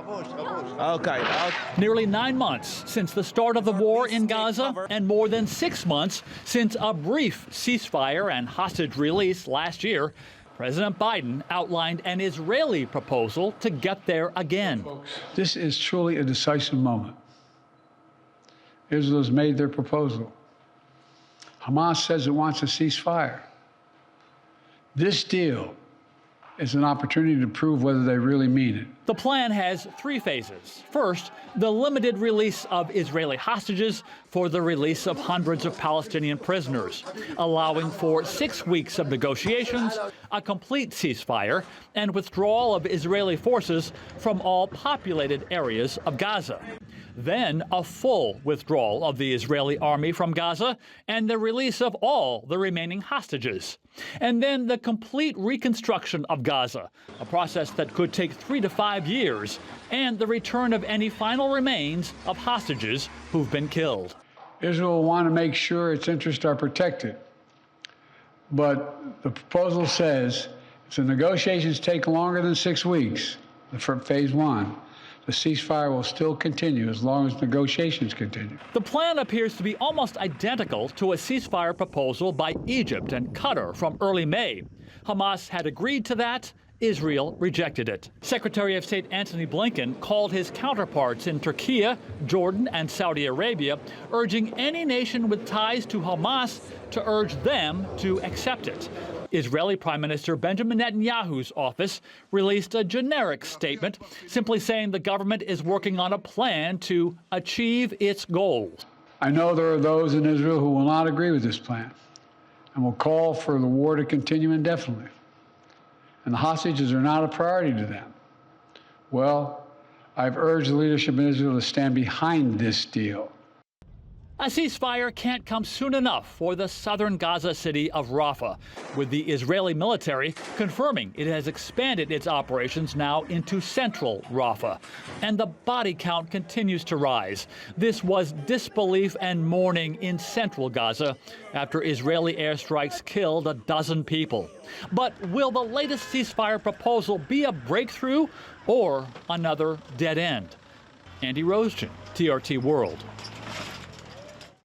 Okay. Nearly 9 months since the start of the war in Gaza, and more than 6 months since a brief ceasefire and hostage release last year, President Biden outlined an Israeli proposal to get there again. This is truly a decisive moment. Israel has made their proposal. Hamas says it wants a ceasefire. This deal is an opportunity to prove whether they really mean it. The plan has 3 phases. First, the limited release of Israeli hostages for the release of hundreds of Palestinian prisoners, allowing for 6 weeks of negotiations, a complete ceasefire, and withdrawal of Israeli forces from all populated areas of Gaza. Then a full withdrawal of the Israeli army from Gaza and the release of all the remaining hostages. And then the complete reconstruction of Gaza, a process that could take 3 to 5 years, and the return of any final remains of hostages who've been killed. Israel will want to make sure its interests are protected. But the proposal says if the negotiations take longer than 6 weeks, for phase 1, the ceasefire will still continue as long as negotiations continue. The plan appears to be almost identical to a ceasefire proposal by Egypt and Qatar from early May. Hamas had agreed to that. Israel rejected it. Secretary of State Antony Blinken called his counterparts in Turkey, Jordan, and Saudi Arabia, urging any nation with ties to Hamas to urge them to accept it. Israeli Prime Minister Benjamin Netanyahu's office released a generic statement simply saying the government is working on a plan to achieve its goals. I know there are those in Israel who will not agree with this plan and will call for the war to continue indefinitely. And the hostages are not a priority to them. Well, I've urged the leadership in Israel to stand behind this deal. A ceasefire can't come soon enough for the southern Gaza city of Rafah, with the Israeli military confirming it has expanded its operations now into central Rafah. And the body count continues to rise. This was disbelief and mourning in central Gaza after Israeli airstrikes killed a dozen people. But will the latest ceasefire proposal be a breakthrough or another dead end? Andy Roesgen, TRT World.